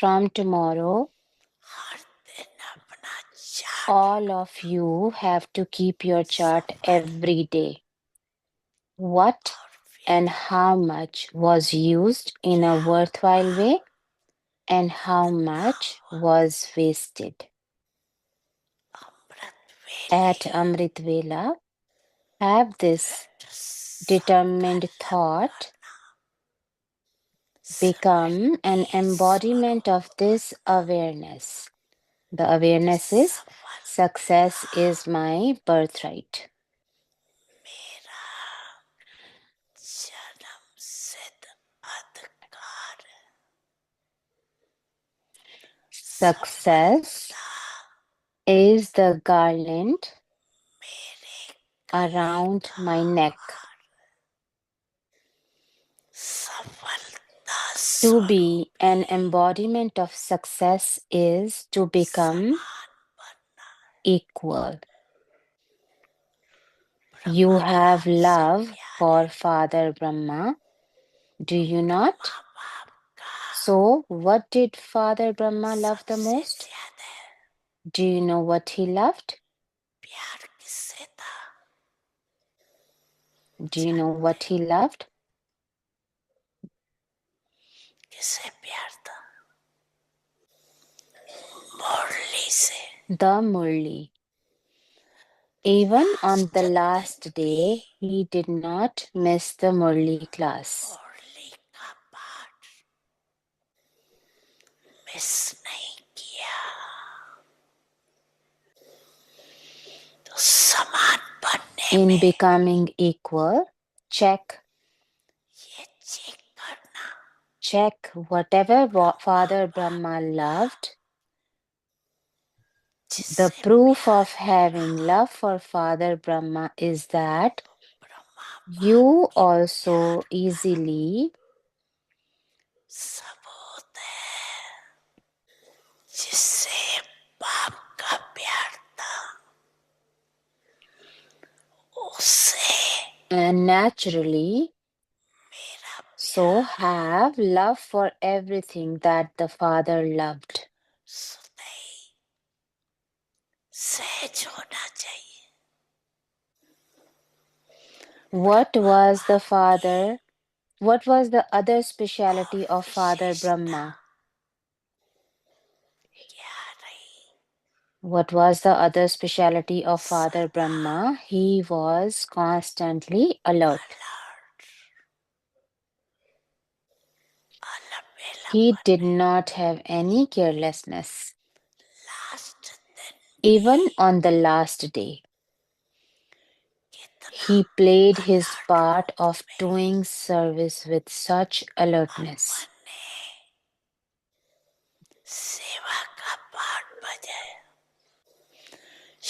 from tomorrow, हर दिन अपना chart all of you have to keep your chart every day. What and how much was used in a worthwhile way and how much was wasted. Amrit At वेले Amrit Vela, have this determined thought become an embodiment of this awareness. The awareness is success is my birthright. मेरा जन्म सिद्ध अधिकार Success is the garland मेरे around my neck. सफलता To be an embodiment of success is to become equal. You have love for Father Brahma, do you not? So, what did Father Brahma love the most? Do you know what he loved? प्यार किससे था Do you know what he loved? किससे प्यार था मुरली से The Murli. Even on the last day, he did not miss the Murli class. मुरली का पाठ miss नहीं किया तो समान बनने In में becoming equal, check ये चेक करना whatever Father Brahma loved. The जिससे proof of having love for Father Brahma is that Brahma you also easily सबूत है जिससे बाप का प्यार था उसे and naturally मेरा so have love for everything that the Father loved. सुनई सहज होना चाहिए What was the Father? What was the other speciality of Father Brahma? क्या रही What was the other speciality of Father Brahma? He was constantly alert. Albela He did not have any carelessness. Last दिन Even on the last day, कितना he played his part of doing service with such alertness. अपने सेवा का पाठ बजाया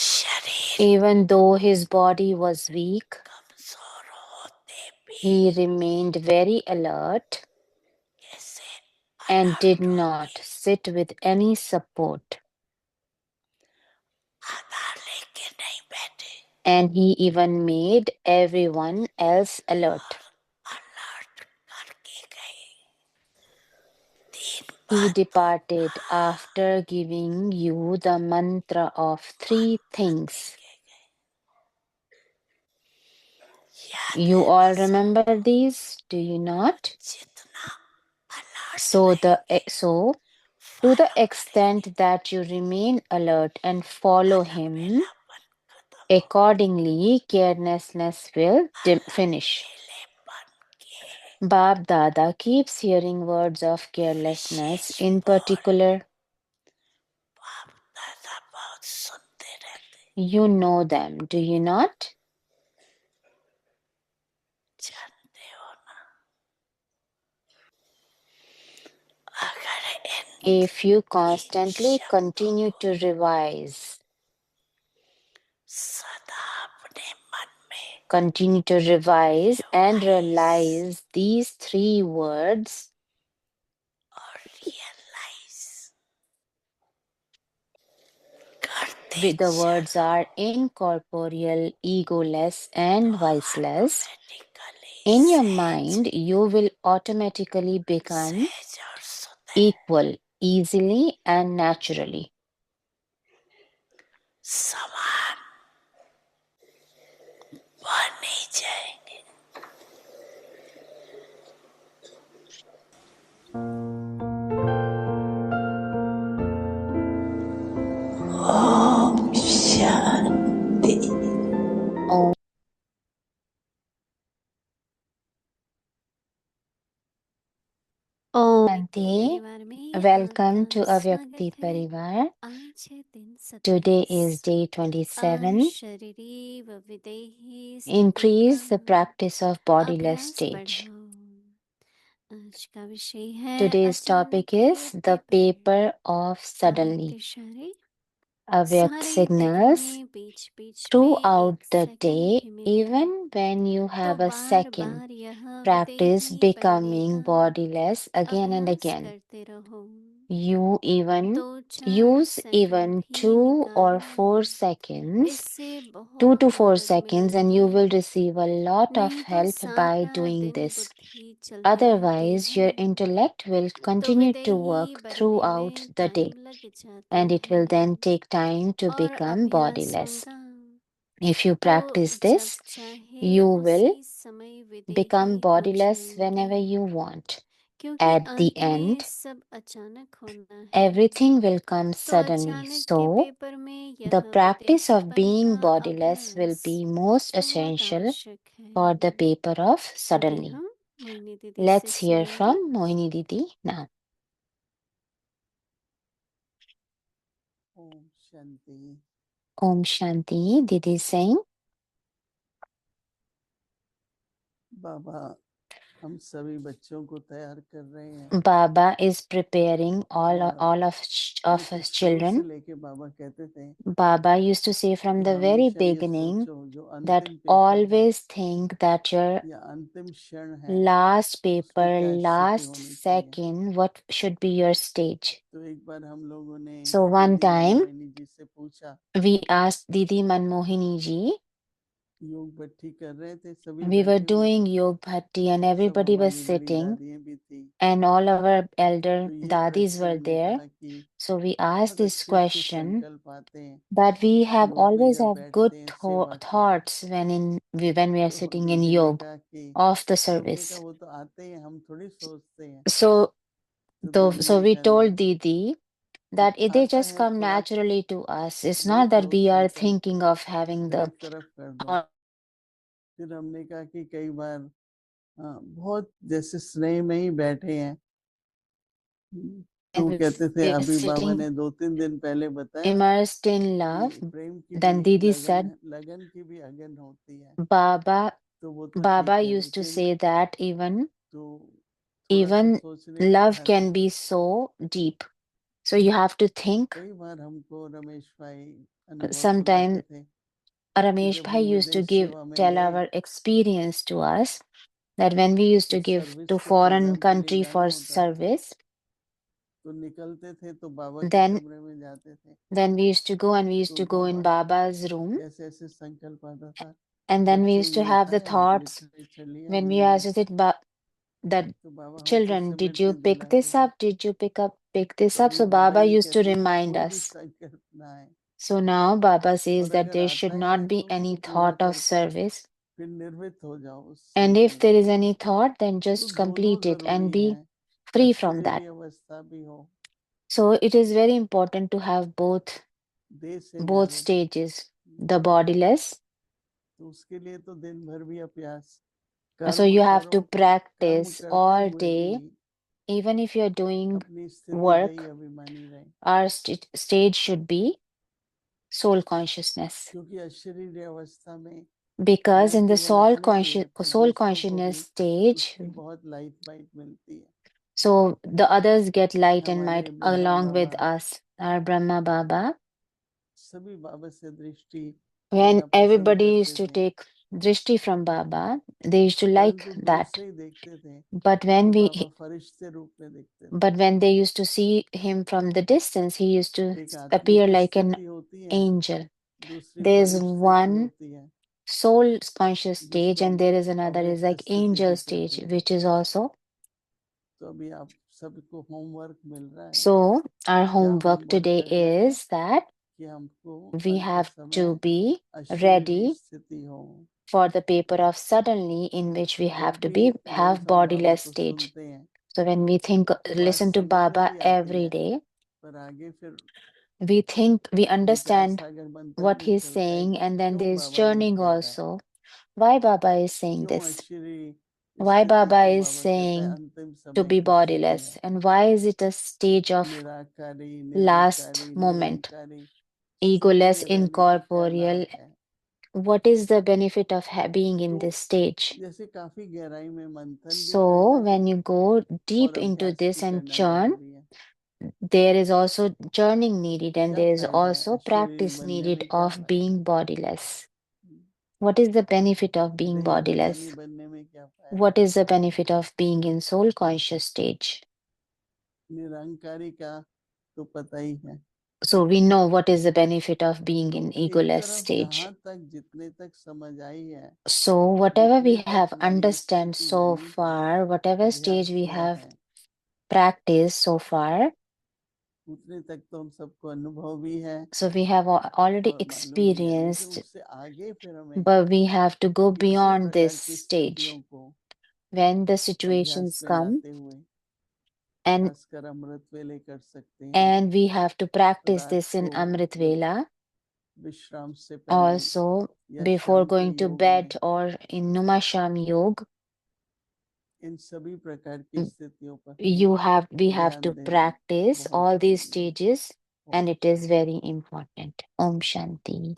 शरीर Even though his body was weak, कमजोर होते भी he remained very alert कैसे and did alert not sit with any support. आधार लेके नहीं बैठे And he even made everyone else alert. Alert करके गए तीन He बात departed after giving you the mantra of three things. याद You है all remember these, do you not? जितना अलर्ट So रहेंगे to the extent that you remain alert and follow him, अलबेलापन खत्म accordingly carelessness will finish. अलबेलेपन के Bab Dada keeps hearing words of carelessness wishes in और particular. बाप दादा बहुत सुनते रहते You know them, do you not? जानते हो ना अगर इन If you constantly continue to revise, सदा अपने मन में continue to revise and realize these three words, और रियलाइज करते the words are incorporeal, egoless, and viceless. Automatically In your mind, you will automatically become सहज और सुंदर equal, easily and naturally. समान वह नहीं जाएंगे। ओम शांति। Om Shanti. परिवार में Welcome to आपका Avyakti स्वागत है। Parivar. आज है दिन Today 27। is day 27. शरीरी व विदेही Increase the स्थिति practice of का bodiless अभ्यास stage. बढ़ाओ। आज का विषय है Today's अचानक topic is के the paper. paper of suddenly. अव्यक्त इशारे Avyakt सारे signals दिखें, बीच बीच में throughout एक the सेकंड day, भी मिले even when you तो have a बार second. बार यह Practice विदेही बनने becoming का bodiless again and अभ्यास again. करते रहो। You even 2-4 use second even भी 2 or निकालो। 4 seconds, इससे 2 to बहुत 4 मदद seconds, and you मिलेगी। will receive a lot of नहीं तो help by सारा doing दिन this. बुद्धि चलती रहती Otherwise, your है intellect will तो continue to विदेही work बनने throughout में the day, टाइम लग जाता and it will है। then take time to और become bodiless. अभ्यासों का If you तो practice जब this, चाहे you will उसी समय विदेही become हो bodiless whenever जाएंगे। you want. क्योंकि At the अंत में end, सब अचानक होना है। everything will come तो suddenly. अचानक के So, पेपर में the यह practice of विदेहीपन being का bodiless will अभ्यास be most बहुत essential आवश्यक है। for the paper of अभी suddenly. हम मोहिनी दीदी से Let's hear सुनेंगे। from Mohini Didi now. Om Shanti. Om Shanti, Didi is saying, बाबा हम सभी बच्चों को तैयार कर रहे हैं। Baba is preparing all और of देखिए his शुरू से children. लेके बाबा कहते थे Baba used to say from कि the very हमेशा ये beginning सोचो जो that अंतिम पेपर है always think that your या अंतिम क्षण है last उसकी paper, क्या स्थिति last होनी चाहिए। second, what should be your stage. तो एक बार हम लोगों ने So one दीदी time मनमोहिनी जी से पूछा, we asked Didi Manmohini ji, योग भट्टी कर रहे थे, सभी we were बैठे हुए doing थे, Yog Bhatti and सब everybody was हमारी बड़ी sitting दादियाँ भी थी। and all our elder तो ये dadis प्रश्न were हमने there. कहा कि So we asked बहुत this अच्छे अच्छे question संकल्प आते हैं that we have योग में always जब have good बैठते हैं सेवा के। thoughts when we are तो sitting in दीदी ने yoga कहा कि of the हमने कहा service. वो तो आते हैं, हम थोड़ी सोचते हैं। So तो दीदी so ने we कहा नहीं, told Didi that जब they आता just है come तो आप naturally to us. It's वो not that जो we are संकल्प thinking of having फिर the एक तरफ कर दो। फिर हमने कहा कि कई बार बहुत जैसे स्नेह में ही बैठे हैं, तो कहते थे अभी बाबा sitting ने 2-3 दिन पहले बताया immersed in love. कि प्रेम की भी Then एक Didi लगन said, है, लगन की भी अगन होती है। Baba तो वो तो Baba ठीक है, used to लेकिन say that तो थोड़ा सा even सोचने पे love आते can हैं। be so deep. So you have to think. कई बार हमको रमेश भाई अनुभव सुनाते Sometimes थे कि Ramesh जब Bhai वो used to विदेश give सेवा में tell गए our experience to us that when we used तो to give सर्विस to के foreign प्रोग्राम के लिए country जाना for होता था, service, तो निकलते थे तो बाबा के then कमरे में जाते थे। then we used to go and we used तो to go in Baba Baba's room, ऐसे ऐसे संकल्प आता था, and then we बच्चे used to ये have the उठाए thoughts लिटरेचर लिया when we हमने ये, asked it that तो बाबा हमको children, did you Smriti pick दिलाते this थे। up? Did you pick this तो up? अभी So बाबा Baba ये used to कहते हैं कि remind कोई भी us. संकल्प ना आए, So now Baba says और that अगर there should आता है not be तो any उसको पूरा thought of करके service. फिर निर्मित हो जाओ उस And if संकल्प there is से। any thought, then तो just दोनों complete it and जरूरी be है, free from that. अशरीरी अवस्था भी हो, So it is very important to have देह से both निर्मित। stages, the bodiless. तो उसके लिए तो दिन भर भी अभ्यास, So कर्म you have करो, to कर्म practice करते all हुए भी day, even if you're doing अपनी स्थिति का ही work. अभिमानी रहे, Our stage should be soul consciousness. क्योंकि अशरीरी अवस्था में Because न in the केवल अपने लिए पर soul दूसरों को consciousness भी stage, उसकी बहुत लाइट वाइट मिलती है। so the others get light and हमारे might Brahma along with Baba us. Our Brahma Baba, सभी बाबा से दृष्टि when लेना पसंद everybody used करते to थे, take drishti from Baba, they used to like परंतु दूर that. से ही देखते थे But तो when बाबा we फरिश्ते रूप में दिखते थे। but when they used to see him from the distance, he used to एक appear आत्मिक like an स्थिति होती है, angel. दूसरी There's फरिश्ते की one होती है, soul conscious stage, जिसको and हम there is another is अव्यक्त like स्थिति angel भी stage, कहते हैं। which is also. तो अभी आप सबको होमवर्क मिल रहा है So, our क्या homework होमवर्क today करना है is that कि हमको we अंत have समय to be अशरीरी ready स्थिति हो for the paper of suddenly, in which we have जब to भी be मेरे have साथ बाबा bodiless को stage. सुनते हैं So when we think, तो बात listen to समझ में Baba भी आती every है day, पर आगे फिर we think we विचार understand सागर मंथन what में he's चलता है saying, कि and then क्यों there's बाबा ये churning कह रहा है also. Why Baba is saying क्यों this? अशरीरी Why स्थिति Baba को is बाबा कहता है saying अंतिम to समय be की स्थिति bodiless, है and why is it a stage of Nirankari last निर्विकारी moment, Nirankari स्थिति egoless, में रहने का क्या incorporeal? लाभ है What is the benefit of being in तो this stage? जैसे काफी गहराई में मंथन भी So करना है when you go और deep into अभ्यास this भी and करना churn, जरूरी है there is also churning needed, and क्या there is फायदा है also अशरीरी practice बनने needed में क्या of फायदा being है bodiless. What is the benefit of being देहाभिमानी bodiless? बनने में क्या फायदा What है is the benefit of being in soul conscious stage? Nirankari का तो पता ही है So we know what is the benefit of being तो in एक egoless तरफ stage. जहां तक जितने तक समझ आई है So whatever we जितने तक have हमारी understand स्थिति so बनी है far, whatever stage अभ्यास we किया have है practiced so far, उतने तक तो हम सबको अनुभव भी है so we have already और मालूम भी है लेकिन experienced, उससे आगे फिर हमें but we have to go इसी beyond प्रकार this की stage स्थितियों को when the अभ्यास situations में come, लाते हुए and खासकर अमृत वेले कर सकते हैं we have to practice रात this in को Amrit जब Vela विश्राम से पहले also या before शाम के going to योग में bed or in Numasham Yog. इन सभी प्रकार की स्थितियों पर We have ध्यान to देना practice बहुत all these जरूरी है stages, and Om it is Shanti very important. Om Shanti.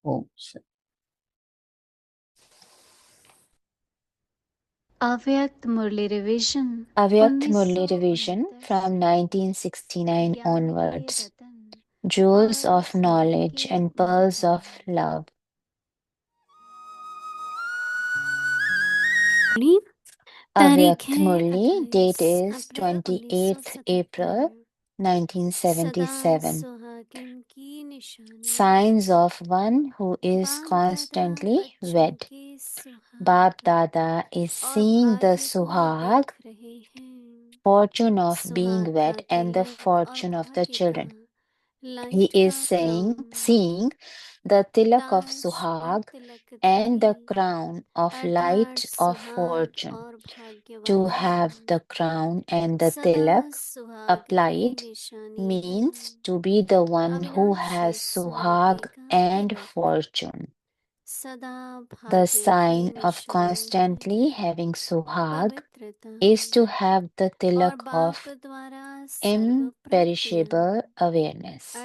Om Shanti. अव्यक्त मुरली revision Avyakt Murli revision from 1969 onwards. Jewels of knowledge and pearls of love. Avyakt Murli, date is 28th April 1977. Signs of one who is constantly wed. Bab Dada is seeing the Suhag, fortune of being wed, and the fortune of the children. He is seeing the tilak of Suhag and the crown of light of fortune. To have the crown and the tilak applied means to be the one who has Suhag and fortune. The sign of constantly having Suhag is to have the tilak of imperishable awareness.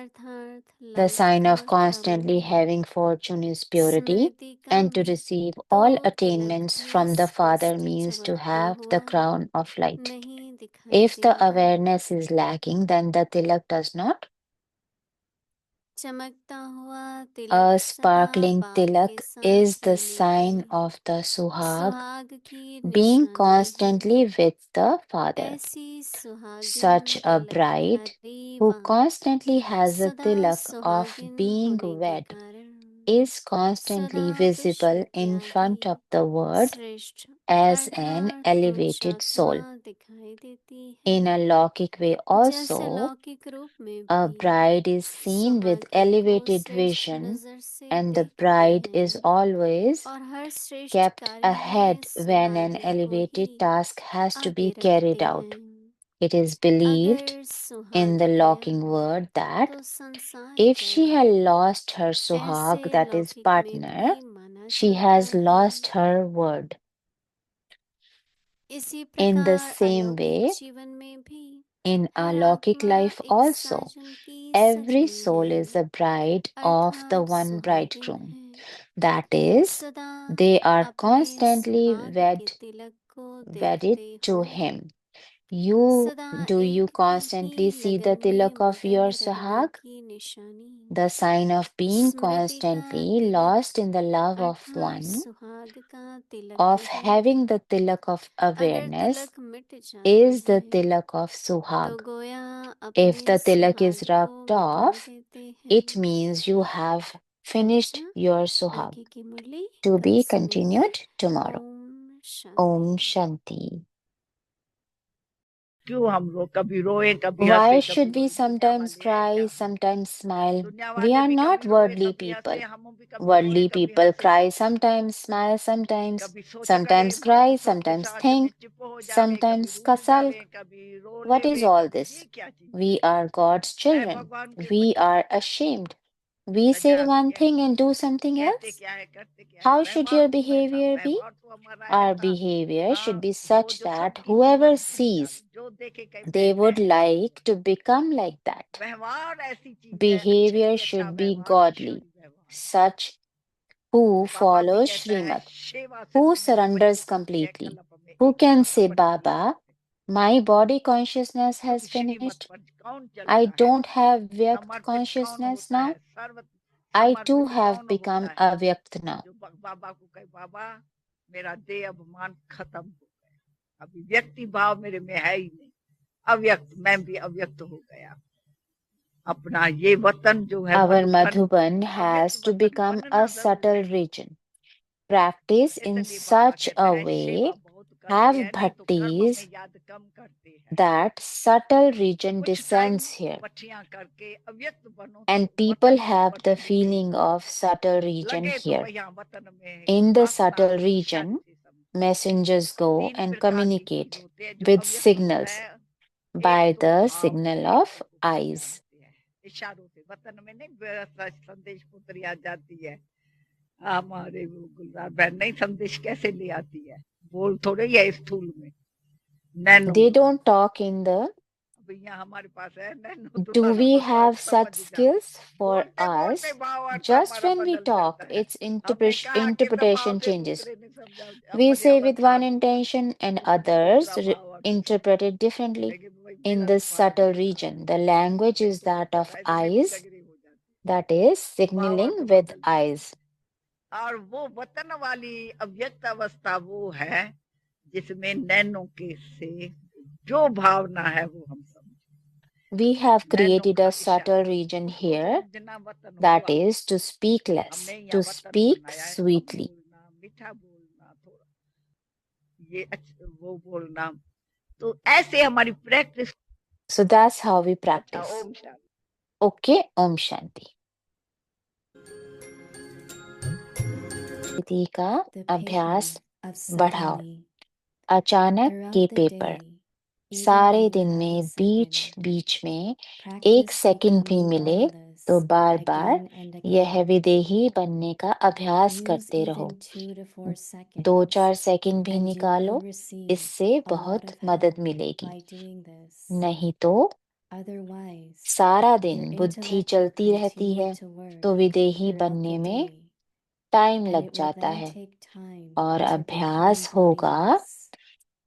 The sign of constantly having fortune is purity, and to receive all attainments from the Father means to have the crown of light. If the awareness is lacking, then the tilak does not. A sparkling tilak is the sign of the Suhag, being constantly with the Father. Such a bride who constantly has a tilak of being wed is constantly visible in front of the world as an elevated soul. In a Laukic way also, a bride is seen with elevated vision, and the bride is always kept ahead when an elevated task has to be carried out. It is believed in the Locking word that if she had lost her Suhag, that is partner, she has lost her word. In the same way, in our Laukic life also, every soul is a bride of the one bridegroom. That is, they are constantly wedded to him. Do you constantly see the tilak of your Suhag? The sign of being constantly lost in the love of one, of having the tilak of awareness, is the tilak of Suhag. If the tilak is rubbed off, it means you have finished your Suhag. To be continued tomorrow. Om Shanti. क्यों हम लोग कभी रोए कभी Why हंसे should कभी we बोले दुनिया sometimes वाले हैं क्या cry, sometimes smile? दुनिया We वाले are भी not कभी रोए worldly कभी हंसते people. हम भी कभी रोए Worldly कभी people हंसे cry sometimes, smile sometimes, कभी सोच sometimes करे cry, मन सोच sometimes साच में think, चुप हो जावे कभी sometimes रूठ kasal. जावे कभी रो What is लेवे all ये this? क्या चीज We are God's है children. भगवान के We बच्चे are ashamed. We say लज्जा one आती है thing and do something कहते else. क्या है करते क्या है How should व्यवहार your तो ऐसा behavior be? व्यवहार तो हमारा Our ऐसा behavior हाँ should be जो such जो that सबकी whoever जीवन समझा sees, जो देखे कहीं they would मैं ऐसा हूँ like to become like that. व्यवहार ऐसी चीज है Behavior अच्छे से अच्छा should be व्यवहार godly, ईश्वरी व्यवहार such who बाबा भी follows कहता है Srimad, सेवा से who मन मोह surrenders मृत्यु करती है completely, कलप में who एक can बार say, अपन बोल Baba, सकते my body consciousness क्योंकि has श्रीमत finished. पर कौन I चलता है don't have Vyakt समर्पित कौन consciousness होता now. है सर्व I too समर्पित have कौन become होता है Avyakt now. जो बाबा को कहे बाबा मेरा देह अभिमान खत्म हो गया अभी व्यक्ति भाव मेरे में है ही नहीं अव्यक्त मैं भी अव्यक्त हो गया अपना ये वतन जो है Our मधुबन Madhuban has अव्यक्त to वतन become बनना a जरूर subtle है region. Practice in इसलिए बाबा such कहते a हैं सेवा way, बहुत करते have हैं नहीं तो कर्म bhaktis में याद कम करते हैं that subtle region कुछ टाइम descends here, पठियां करके अव्यक्त बनो तो and people वतन की have the पटी लिखे feeling of subtle region लगे तो here. वही वतन में In the वासना subtle ईर्ष्या region, जिसे समझो messengers go तीन and प्रकार की चीज communicate होती है जो with अव्यक्त होता signals है by एक तो the भाव signal एक of तो पुतरिया eyes. होती है इशारों से वतन में नहीं संदेश पुतरिया जाती है हमारे वो गुलजार बहन नहीं संदेश कैसे ले आती है बोल थोड़े ही है स्थूल में nano They don't talk in the भैया हमारे पास है नैनो तो Do सारा we सब have such समझ जाते skills for बोलते us? बोलते भाव अर्थ Just हमारा when we बदल talk, जाता है its हमने कहा किस भाव interpretation से changes. दूसरे ने समझा We अपनी say with अवस्था one को intention and उसको others दूसरा भाव अर्थ interpret समझा it differently. लेकिन भाई In मेरा this तो भाव subtle दूसरा region, the language is देखो that of पहले में भी eyes, झगड़े हो जाते that is भाव अर्थ signaling with बदल जाते eyes. और वो वतन वाली अव्यक्त अवस्था वो है जिसमें नैनो के से जो भावना है वो हम समझ We have नैनो created का a subtle region उसको here, समझना वतन that हुआ is to speak less, हमने यहाँ to वतन speak बनाया है कम sweetly. बोलना मीठा बोलना थोड़ा ये वो बोलना तो ऐसे हमारी practice So that's how we अच्छा practice. Om Shanti Okay, Om Shanti. स्थिति का The अभ्यास paper of बढ़ाओ. suddenly. अचानक के Throughout the paper day, even सारे when you दिन have a में बीच second, बीच में एक practice सेकंड भी becoming मिले bodiless तो बार बार again and यह again. विदेही बनने का अभ्यास Use करते रहो. even 2 to 4 2-4 seconds, सेकंड भी and you निकालो, will receive इससे a lot बहुत of मदद help मिलेगी. by doing this. नहीं तो Otherwise, सारा your दिन बुद्धि intellect will चलती रहती continue है to तो work विदेही throughout बनने the में day, टाइम and लग it will जाता then है. take time और to अभ्यास become होगा bodiless.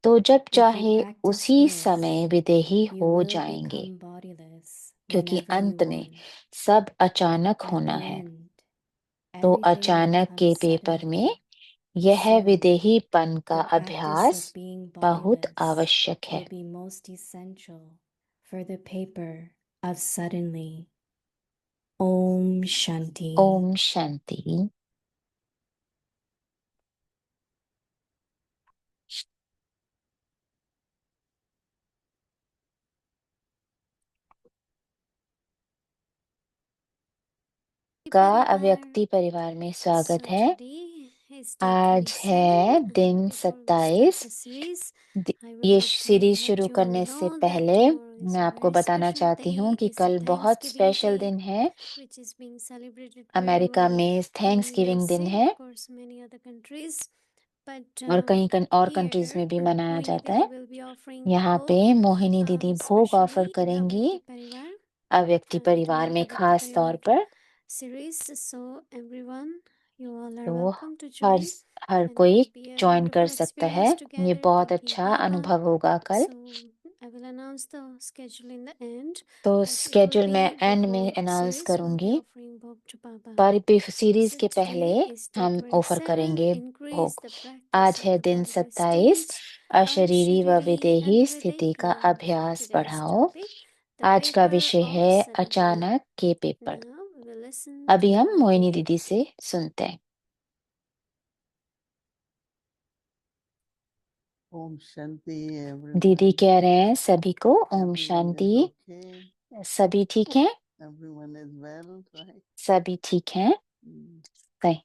तो जब If you चाहे practice उसी this, समय विदेही you हो will जाएंगे, become bodiless क्योंकि whenever you अंत में want. सब अचानक At होना the है. end, तो everything will अचानक come के पेपर में suddenly. यह So, विदेहीपन का the practice अभ्यास of being बहुत bodiless आवश्यक है. will be most essential for the paper of suddenly. Om Shanti. Om Shanti. का अव्यक्ति परिवार में स्वागत है. आज है दिन 27. ये सीरीज शुरू करने से पहले मैं आपको बताना चाहती हूँ कि कल बहुत स्पेशल दिन है. अमेरिका में थैंक्सगिविंग दिन है और कहीं और कंट्रीज में भी मनाया जाता है. यहाँ पे मोहिनी दीदी भोग ऑफर करेंगी अव्यक्ति परिवार में खास तौर पर. तो हर हर कोई ज्वाइन कर सकता है. ये बहुत अच्छा अनुभव होगा कल. तो स्केड्यूल मैं एंड में अनाउंस करूंगी, पर सीरीज के पहले हम ऑफर करेंगे भोग. आज है दिन 27. अशरीरी व विदेही स्थिति का अभ्यास बढ़ाओ. आज का विषय है अचानक के पेपर. अभी हम मोहिनी दीदी से सुनते हैं. ओम शांति दीदी everyone. कह रहे हैं सभी को ओम Everyone is शांति. okay. सभी ठीक हैं? Everyone is well, right? सभी ठीक हैं? Mm. सही.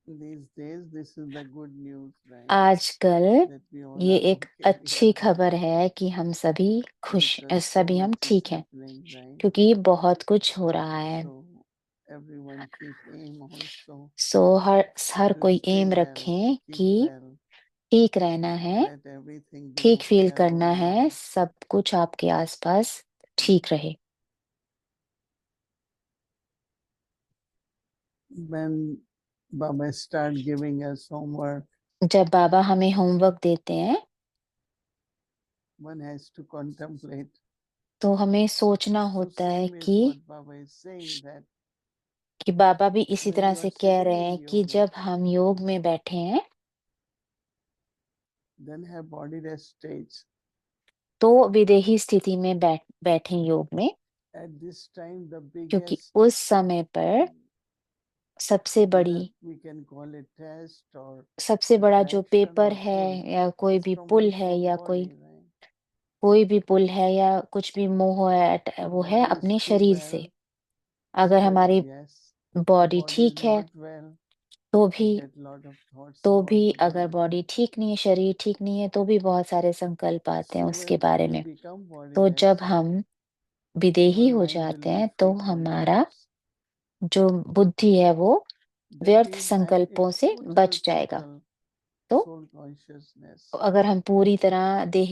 These days, this is the good news, right? आजकल That we all ये are एक okay. We अच्छी are खबर well. है कि हम सभी खुश Because so सभी हम much is ठीक हैं, happening, right? क्योंकि बहुत कुछ हो रहा है. So everyone keep aim also so her to कोई stay एम well, रखें keep कि well. ठीक रहना है, Let everything be ठीक फील okay करना around है, you. सब कुछ आपके आसपास ठीक रहे. When Baba start giving us homework, जब बाबा हमें होमवर्क देते हैं one has to contemplate. तो हमें सोचना So होता है same is कि what Baba is saying, that बाबा भी इसी when तरह you से are कह sitting रहे in हैं कि yoga, जब हम योग में बैठे हैं then have body rest stage. तो विदेही स्थिति में बैठें योग में, At this time, the क्योंकि biggest, उस समय पर सबसे whether बड़ी we can call it test or सबसे बड़ा जो attraction पेपर or है pull, या कोई is भी from पुल our है own या body, right? कोई भी पुल है या कुछ भी मोह है, The वो है body is अपने still शरीर well, से. अगर still हमारी yes. बॉडी Body is ठीक है not well, तो we भी get lot of thoughts तो about भी the अगर body. बॉडी ठीक नहीं है, शरीर ठीक नहीं है, तो भी बहुत सारे संकल्प आते हैं So उसके when बारे we में. become तो bodiless, जब हम विदेही our हो mind will जाते be हैं तो free from हमारा thoughts. जो बुद्धि है वो That व्यर्थ is that संकल्पों it's से total, बच जाएगा. total तो soul consciousness. अगर हम पूरी तरह देह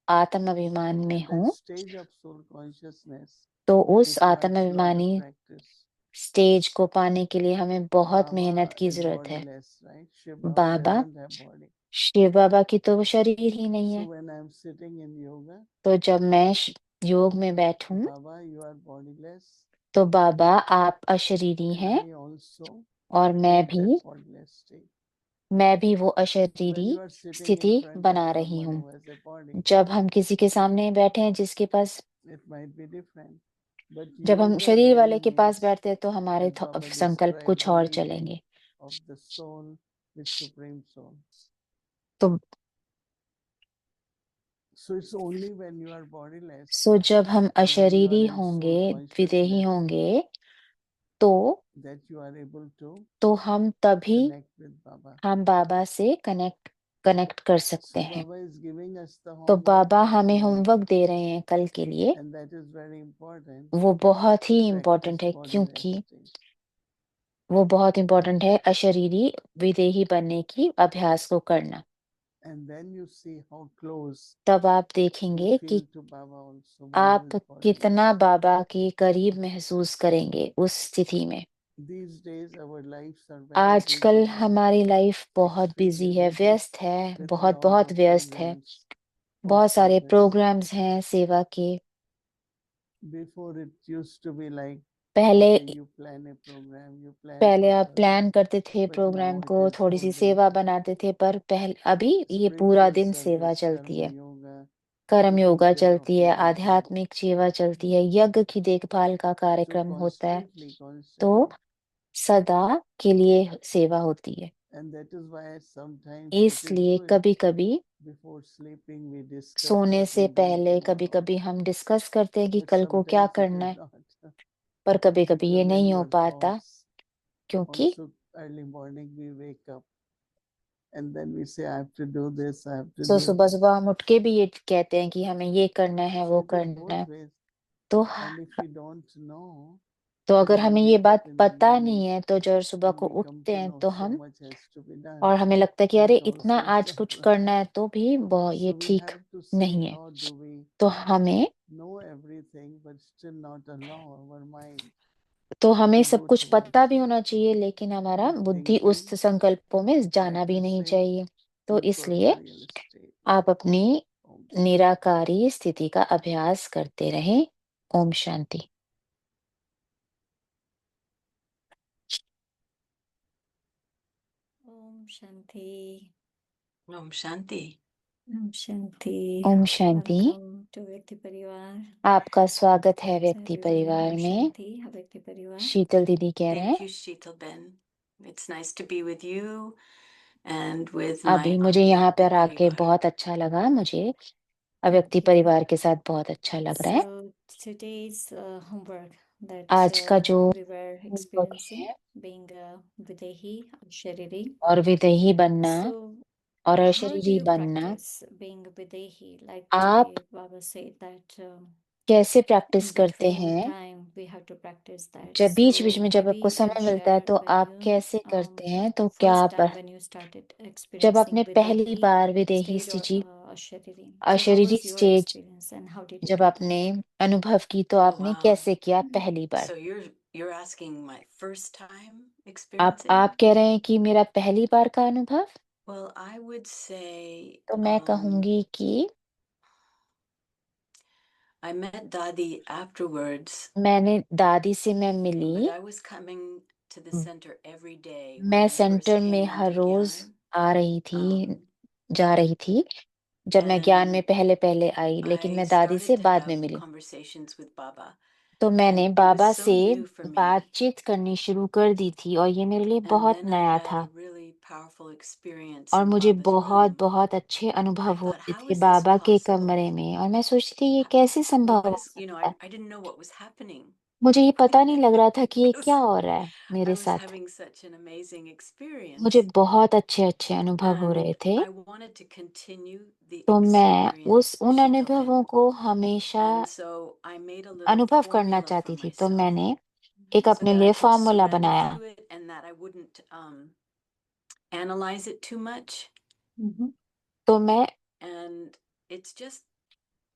आत्म अभिमान में At that हूँ, stage of soul consciousness, तो उस requires आत्म lot of अभिमानी practice. स्टेज को पाने के लिए हमें बहुत मेहनत Baba की is जरूरत है। bodiless, right? Shiv Baba Baba doesn't have body. Shiv बाबा की तो वो शरीर ही नहीं So है। when I'm sitting in yoga, तो जब मैं योग में बैठूं, Baba, you are bodiless. तो बाबा आप अशरीरी And हैं I also और create that bodiless state. मैं भी वो When अशरीरी you are sitting स्थिति in front बना of रही someone हूँ। who has a body, जब हम किसी के सामने बैठे हैं जिसके पास, it might be different. But जब हम yoga शरीर वाले really के पास means, बैठते हैं तो हमारे as Baba संकल्प described, कुछ the और meeting चलेंगे। of the soul with supreme soul. तो So it's only when you are bodiless, जब हम or when you are अशरीरी in soul होंगे, विदेही consciousness, होंगे, तो that you are able to हम तभी connect with Baba. हम बाबा से कनेक्ट कर सकते So हैं। Baba is giving us the तो homework बाबा for हमें tonight, होमवर्क दे रहे हैं कल के लिए। and that is very important वो बहुत ही to इम्पोर्टेंट practice है, bodiless क्योंकि state. वो बहुत इम्पोर्टेंट है अशरीरी विदेही बनने की अभ्यास को करना। And then you see how close तब आप you देखेंगे कि feel to Baba also when आप you is bodiless. कितना बाबा के करीब महसूस करेंगे उस स्थिति में। These days our lives are very आजकल busy, हमारी लाइफ बहुत बिजी extremely है, busy, व्यस्त है, with बहुत lot बहुत of व्यस्त है। programs for बहुत सारे service. प्रोग्राम्स हैं सेवा के। Before it used to be like, पहले okay, you plan a program, you plan for आप प्लान service, करते थे but प्रोग्राम now it को, is थोड़ी सी whole day. सेवा बनाते थे, पर अभी ये पूरा Spiritual दिन सेवा service, चलती karma है। yoga, कर्म योगा taking care of चलती है, living things. आध्यात्मिक सेवा चलती है, यज्ञ की देखभाल का So कार्यक्रम होता है, constantly, तो सदा के लिए सेवा होती है। and that is why sometimes sitting इसलिए through it, कभी कभी before sleeping we discuss सोने what से we're going पहले कभी tomorrow. कभी हम डिस्कस करते हैं कि But कल को क्या sometimes it करना is है, not. पर कभी कभी ये Because then नहीं हो your पाता, thoughts, क्योंकि also early morning we wake up and then we say, I have to do this, I have to तो do सुबह this. सुबह हम उठ के भी ये कहते हैं कि हमें ये करना है, So वो it is करना both है। ways. तो And if we don't know, अगर when we हमें ये wake बात up in the पता morning, नहीं है, तो जब सुबह and को we come उठते to हैं know तो so हम, much has to be done, और हमें लगता है कि अरे that इतना also आज is कुछ not. करना है, तो भी ये So we ठीक have to see नहीं है। how do we तो हमें know everything but still not allow our mind हमें to सब go कुछ पता towards भी होना चाहिए, लेकिन हमारा बुद्धि उस thinking, संकल्पों में जाना भी नहीं practicing चाहिए। तो इसलिए incorporeal state. आप अपनी Om Shanti. निराकारी स्थिति का अभ्यास करते रहें। Om Shanti. Om Shanti. Om Shanti. Om Shanti. Om Shanti. Welcome to Vyakti Parivar. आपका स्वागत है So व्यक्ति everyone, परिवार Om में। Shanti, Vyakti Parivar. शीतल दीदी कह रहे Thank हैं, you, Sheetal Ben. It's nice to be with you and with अभी my मुझे यहाँ Avyakti पर आके Parivar. बहुत अच्छा लगा, मुझे Thank व्यक्ति you. परिवार के साथ बहुत अच्छा लग रहा है। So today's homework that आज का जो we were होमवर्क experiencing, है, being Videhi or Shariri. और विदेही बनना So और how do अशरीरी you बनना, practice being Videhi? Like आप today, Baba said that कैसे प्रैक्टिस करते between हैं? time we have to practice that. जब बीच बीच So में जब maybe आपको you can समय मिलता है, share तो when आप you कैसे करते हैं? तो क्या first आप, time when you started जब experiencing आपने पहली Videhi बार विदेही stage or स्थिति, Ashariri. So how अशरीरी was your stage experience and how did you जब do? आपने अनुभव की, तो Oh, आपने wow. कैसे किया पहली बार? So you're asking my first time आप experiencing? कह रहे हैं कि मेरा पहली बार का अनुभव? Well, I would say तो मैं कहूंगी कि I met Dadi afterwards, मैंने दादी से मैं but मिली, I was coming to the center every day when मैं I first सेंटर में came हर into रोज Gyan. आ रही थी, Um, जा रही थी, जब मैं ज्ञान में and पहले पहले आई, लेकिन I मैं दादी से started to बाद में have milli. conversations with Baba. तो मैंने And it was Baba so से new for me. बातचीत करनी शुरू कर दी थी, और ये मेरे लिए And बहुत then I नया had था, a really powerful experience और in मुझे Baba's बहुत room. बहुत अच्छे अनुभव I thought, होते how थे is this बाबा के possible? कमरे में, और मैं सोचती थी ये कैसे Well, संभव what हो is, you know, सकता है। I didn't know what was happening मुझे ये पता नहीं लग रहा था कि ये क्या because हो रहा है I मेरे was साथ। having such an amazing मुझे experience. बहुत अच्छे अच्छे अनुभव हो रहे And थे, I wanted to continue the तो मैं experience, उन Sheetal अनुभवों Ben. को हमेशा And so I made a little अनुभव करना formula for चाहती थी, तो myself मैंने एक so अपने that I लिए could फॉर्मूला surrender बनाया, to it and that I wouldn't analyze it too much. Mhm. तो मैं And it's just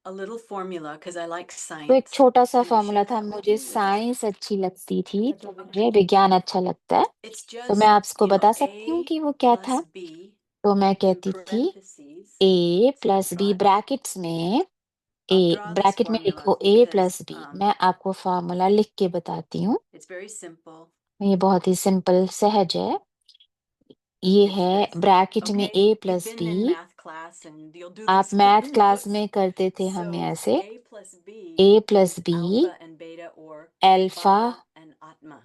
a little formula because I like तो एक science. छोटा सा Can I फॉर्मूला share था, that with मुझे you? साइंस अच्छी लगती थी, तो बताओ। मुझे विज्ञान अच्छा लगता है। It's तो मैं just, आपको बता सकती हूँ A कि वो क्या plus था? B तो मैं in कहती थी parentheses. A So plus B but brackets में I'll A draw this bracket में formula लिखो A because प्लस बी। मैं आपको फॉर्मूला लिख के बताती हूँ। it's very simple. ये बहुत ही सिंपल सहज है। ये It's है this. ब्रैकेट में Okay, A you've plus been in B. math class and you'll do आप this in math your class books. में करते थे हम So ऐसे A plus B A is plus B, alpha and beta or alpha, Baba and Atma.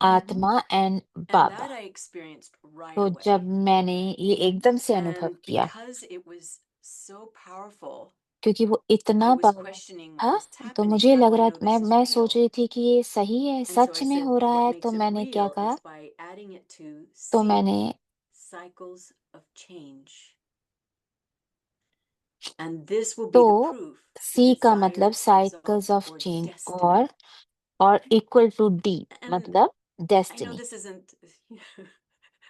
Atma and And Baba. that I experienced right तो away. जब मैंने ये एकदम से अनुभव And किया, because it was so powerful, क्योंकि वो I इतना was पावरफुल questioning था, what was तो happening. मुझे I लग want रहा to know this is मैं सोच real. रही थी कि ये सही है, And so सच I में said, हो रहा what है। makes तो it मैंने क्या real कहा? is by adding it to तो C, मैंने cycles of change. And this will be तो the proof the सी का मतलब desired cycles result of or change destiny. और इक्वल टू डी And मतलब I know destiny. this isn't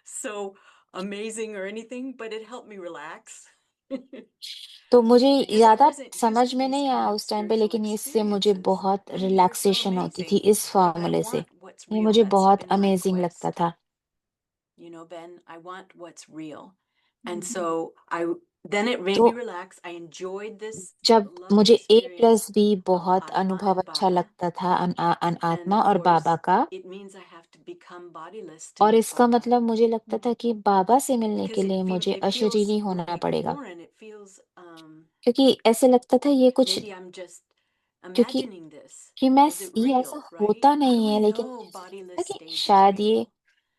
so amazing or anything, but it helped me relax. तो मुझे Because I ज्यादा wasn't used समझ to में these नहीं kind आया of उस टाइम पे, spiritual लेकिन इससे मुझे experiences. बहुत And they're so रिलैक्सेशन होती थी amazing. इस But I फॉर्मूले से। want what's ये real. मुझे That's बहुत been my अमेजिंग लगता quest. था। You know, Ben, I want what's real. And so then it made तो me relax. I enjoyed this जब lovely मुझे ए experience प्लस बी of बहुत Atma अनुभव and अच्छा Baba. लगता था And आत्मा of और बाबा course, का, it means I have to become bodiless to और meet इसका Baba. मतलब मुझे लगता था कि बाबा से मिलने के Because लिए मुझे it feels अशरीरी होना really पड़ेगा, foreign. It feels क्योंकि ऐसे लगता था ये कुछ, maybe I'm just क्योंकि imagining this. कि मैं Is it ये ऐसा real, right? होता How do नहीं I है, लेकिन know मुझे ऐसा लगता है bodiless कि stage is शायद ये real?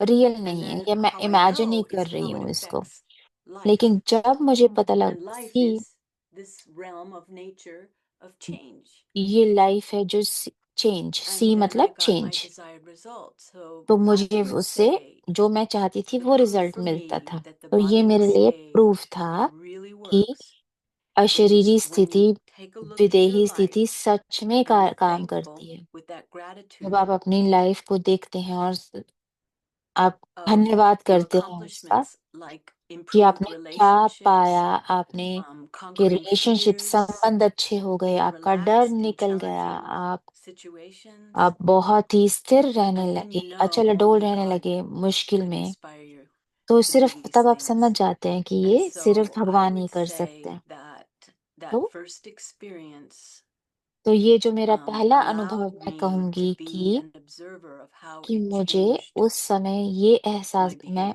रियल And नहीं है, then ये मैं how I imagine he know कर is रही how it हूँ इसको। affects life. लेकिन जब मुझे पता And लगा life कि is this realm of nature of change. ये लाइफ है जो change, And see then I मतलब got my change, desired result. So तो I मुझे could उससे say जो मैं चाहती थी the वो proof रिजल्ट for मिलता me था। that the तो ये मेरे bodiless लिए stage प्रूफ था really कि works अशरीरी is when स्थिति, you take a look at your विदेही स्थिति life सच में and you're काम thankful करती है। with that जब gratitude आप अपनी लाइफ को देखते हैं और आप of धन्यवाद your करते हैं उसका accomplishments like कि improved आपने क्या पाया, relationships, आपने के conquering रिलेशनशिप fears, संबंध अच्छे हो गए, being आपका डर relaxed in निकल गया, challenging situations, आप बहुत ही स्थिर रहने and then लगे, you know अचल अडोल only रहने God लगे मुश्किल could में। inspire you तो to सिर्फ do these तब आप things. समझ जाते हैं कि And ये सिर्फ so I भगवान ही would कर say सकते हैं। that तो that first experience तो ये जो मेरा पहला अनुभव allowed मैं me to कहूँगी be कि an observer of how कि it मुझे changed उस समय ये my एहसास behavior.